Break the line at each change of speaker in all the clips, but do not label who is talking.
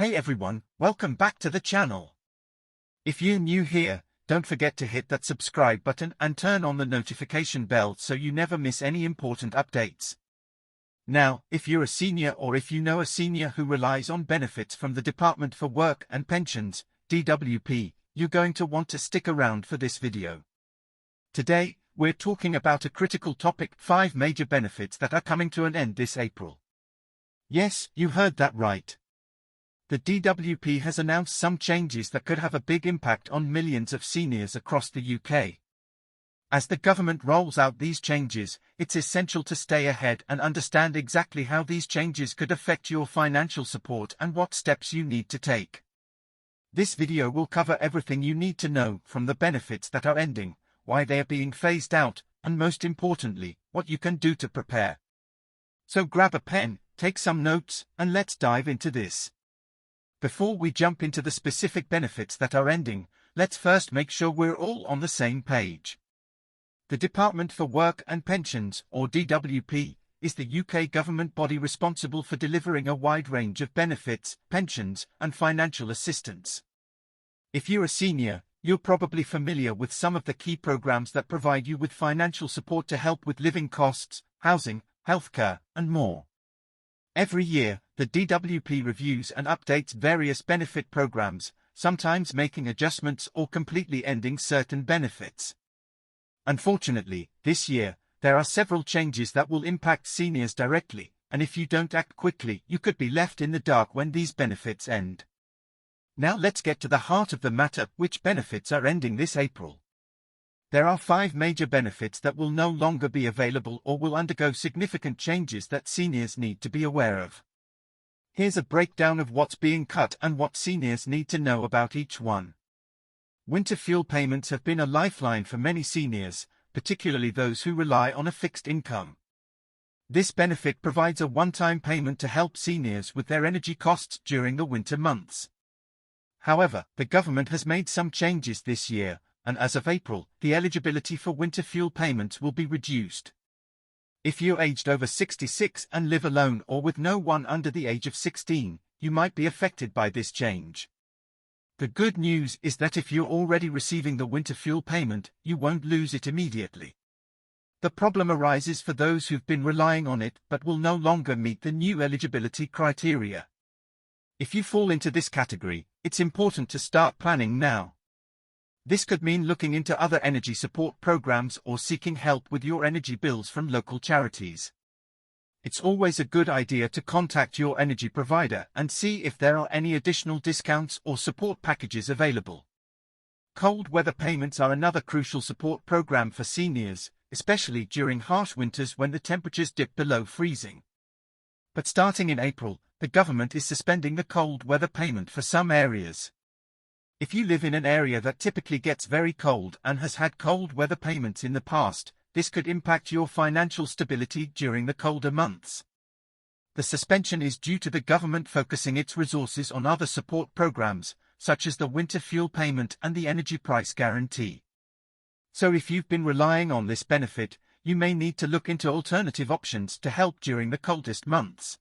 Hey everyone, welcome back to the channel. If you're new here, don't forget to hit that subscribe button and turn on the notification bell so you never miss any important updates. Now, if you're a senior or if you know a senior who relies on benefits from the Department for Work and Pensions, DWP, you're going to want to stick around for this video. Today, we're talking about a critical topic: 5 major benefits that are coming to an end this April. Yes, you heard that right. The DWP has announced some changes that could have a big impact on millions of seniors across the UK. As the government rolls out these changes, it's essential to stay ahead and understand exactly how these changes could affect your financial support and what steps you need to take. This video will cover everything you need to know, from the benefits that are ending, why they are being phased out, and most importantly, what you can do to prepare. So grab a pen, take some notes, and let's dive into this. Before we jump into the specific benefits that are ending, let's first make sure we're all on the same page. The Department for Work and Pensions, or DWP, is the UK government body responsible for delivering a wide range of benefits, pensions, and financial assistance. If you're a senior, you're probably familiar with some of the key programs that provide you with financial support to help with living costs, housing, healthcare, and more. Every year, the DWP reviews and updates various benefit programs, sometimes making adjustments or completely ending certain benefits. Unfortunately, this year, there are several changes that will impact seniors directly, and if you don't act quickly, you could be left in the dark when these benefits end. Now let's get to the heart of the matter: which benefits are ending this April? There are 5 major benefits that will no longer be available or will undergo significant changes that seniors need to be aware of. Here's a breakdown of what's being cut and what seniors need to know about each one. Winter fuel payments have been a lifeline for many seniors, particularly those who rely on a fixed income. This benefit provides a one-time payment to help seniors with their energy costs during the winter months. However, the government has made some changes this year, and as of April, the eligibility for winter fuel payments will be reduced. If you're aged over 66 and live alone or with no one under the age of 16, you might be affected by this change. The good news is that if you're already receiving the winter fuel payment, you won't lose it immediately. The problem arises for those who've been relying on it but will no longer meet the new eligibility criteria. If you fall into this category, it's important to start planning now. This could mean looking into other energy support programs or seeking help with your energy bills from local charities. It's always a good idea to contact your energy provider and see if there are any additional discounts or support packages available. Cold weather payments are another crucial support program for seniors, especially during harsh winters when the temperatures dip below freezing. But starting in April, the government is suspending the cold weather payment for some areas. If you live in an area that typically gets very cold and has had cold weather payments in the past, this could impact your financial stability during the colder months. The suspension is due to the government focusing its resources on other support programs, such as the winter fuel payment and the energy price guarantee. So if you've been relying on this benefit, you may need to look into alternative options to help during the coldest months.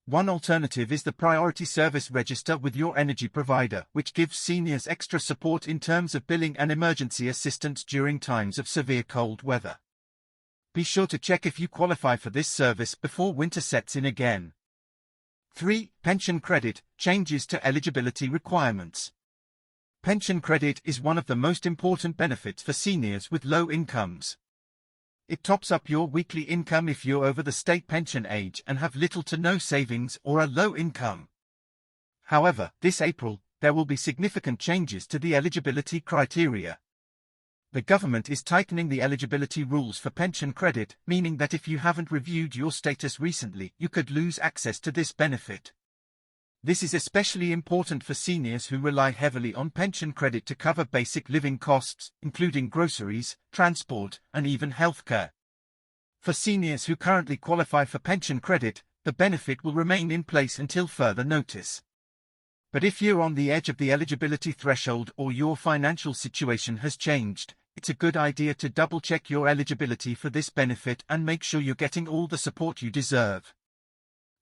One alternative is the Priority Service Register with your energy provider, which gives seniors extra support in terms of billing and emergency assistance during times of severe cold weather. Be sure to check if you qualify for this service before winter sets in again. 3. Pension credit, changes to eligibility requirements. Pension credit is one of the most important benefits for seniors with low incomes. It tops up your weekly income if you're over the state pension age and have little to no savings or a low income. However, this April, there will be significant changes to the eligibility criteria. The government is tightening the eligibility rules for pension credit, meaning that if you haven't reviewed your status recently, you could lose access to this benefit. This is especially important for seniors who rely heavily on pension credit to cover basic living costs, including groceries, transport, and even healthcare. For seniors who currently qualify for pension credit, the benefit will remain in place until further notice. But if you're on the edge of the eligibility threshold or your financial situation has changed, it's a good idea to double-check your eligibility for this benefit and make sure you're getting all the support you deserve.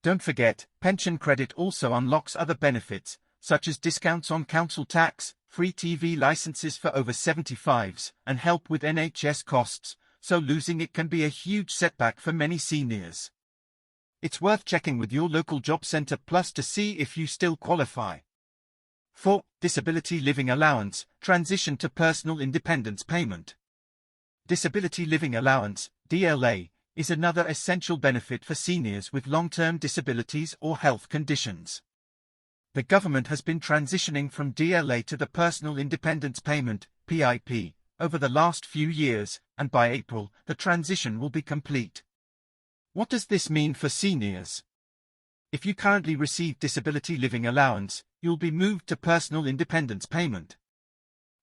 Don't forget, pension credit also unlocks other benefits, such as discounts on council tax, free TV licenses for over 75s, and help with NHS costs, so losing it can be a huge setback for many seniors. It's worth checking with your local job centre plus to see if you still qualify. 4. Disability Living Allowance, transition to personal independence payment. Disability Living Allowance, DLA, is another essential benefit for seniors with long-term disabilities or health conditions. The government has been transitioning from DLA to the Personal Independence Payment, PIP, over the last few years, and by April, the transition will be complete. What does this mean for seniors? If you currently receive Disability Living Allowance, you'll be moved to Personal Independence Payment.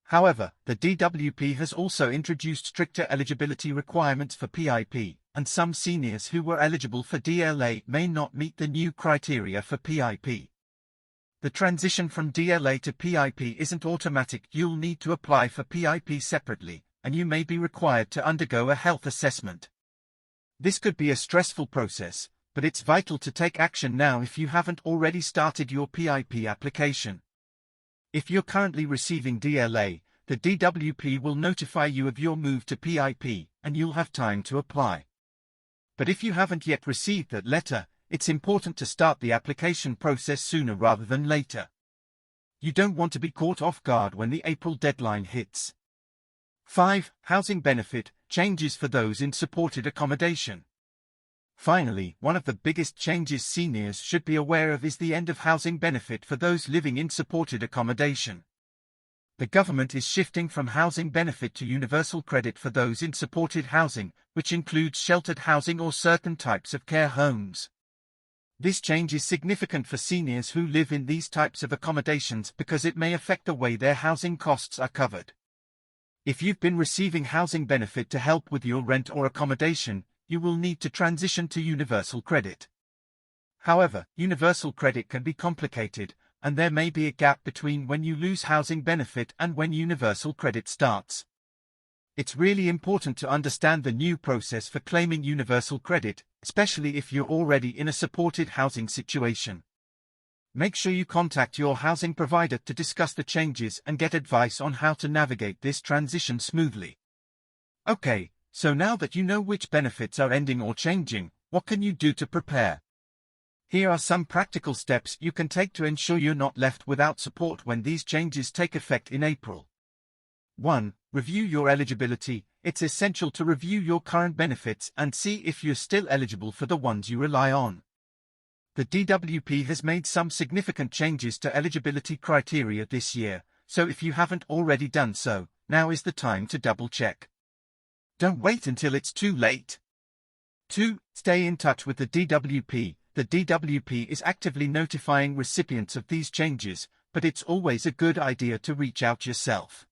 However, the DWP has also introduced stricter eligibility requirements for PIP, and some seniors who were eligible for DLA may not meet the new criteria for PIP. The transition from DLA to PIP isn't automatic. You'll need to apply for PIP separately, and you may be required to undergo a health assessment. This could be a stressful process, but it's vital to take action now if you haven't already started your PIP application. If you're currently receiving DLA, the DWP will notify you of your move to PIP, and you'll have time to apply. But if you haven't yet received that letter, it's important to start the application process sooner rather than later. You don't want to be caught off guard when the April deadline hits. 5. Housing benefit, changes for those in supported accommodation. Finally, one of the biggest changes seniors should be aware of is the end of housing benefit for those living in supported accommodation. The government is shifting from housing benefit to universal credit for those in supported housing, which includes sheltered housing or certain types of care homes. This change is significant for seniors who live in these types of accommodations because it may affect the way their housing costs are covered. If you've been receiving housing benefit to help with your rent or accommodation, you will need to transition to universal credit. However, universal credit can be complicated, and there may be a gap between when you lose housing benefit and when universal credit starts. It's really important to understand the new process for claiming universal credit, especially if you're already in a supported housing situation. Make sure you contact your housing provider to discuss the changes and get advice on how to navigate this transition smoothly. Okay, so now that you know which benefits are ending or changing, what can you do to prepare? Here are some practical steps you can take to ensure you're not left without support when these changes take effect in April. 1. Review your eligibility. It's essential to review your current benefits and see if you're still eligible for the ones you rely on. The DWP has made some significant changes to eligibility criteria this year, so if you haven't already done so, now is the time to double-check. Don't wait until it's too late. 2. Stay in touch with the DWP. The DWP is actively notifying recipients of these changes, but it's always a good idea to reach out yourself.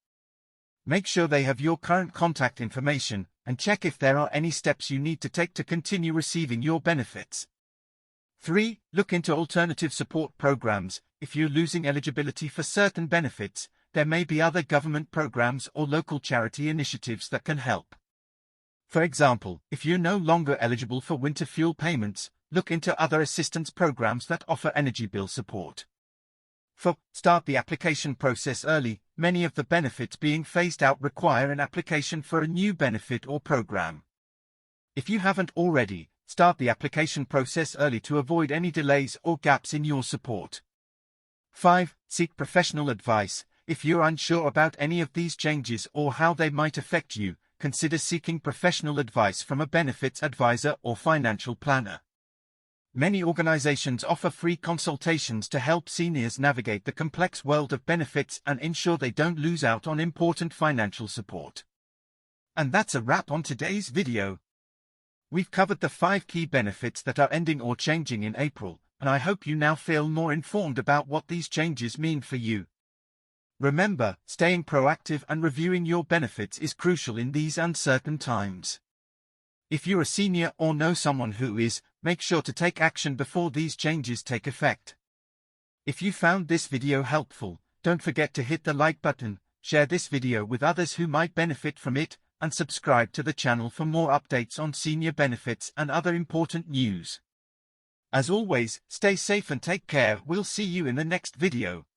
Make sure they have your current contact information, and check if there are any steps you need to take to continue receiving your benefits. 3. Look into alternative support programs. If you're losing eligibility for certain benefits, there may be other government programs or local charity initiatives that can help. For example, if you're no longer eligible for winter fuel payments, look into other assistance programs that offer energy bill support. 4. Start the application process early. Many of the benefits being phased out require an application for a new benefit or program. If you haven't already, start the application process early to avoid any delays or gaps in your support. 5. Seek professional advice. If you're unsure about any of these changes or how they might affect you, consider seeking professional advice from a benefits advisor or financial planner. Many organizations offer free consultations to help seniors navigate the complex world of benefits and ensure they don't lose out on important financial support. And that's a wrap on today's video. We've covered the 5 key benefits that are ending or changing in April, and I hope you now feel more informed about what these changes mean for you. Remember, staying proactive and reviewing your benefits is crucial in these uncertain times. If you're a senior or know someone who is, make sure to take action before these changes take effect. If you found this video helpful, don't forget to hit the like button, share this video with others who might benefit from it, and subscribe to the channel for more updates on senior benefits and other important news. As always, stay safe and take care. We'll see you in the next video.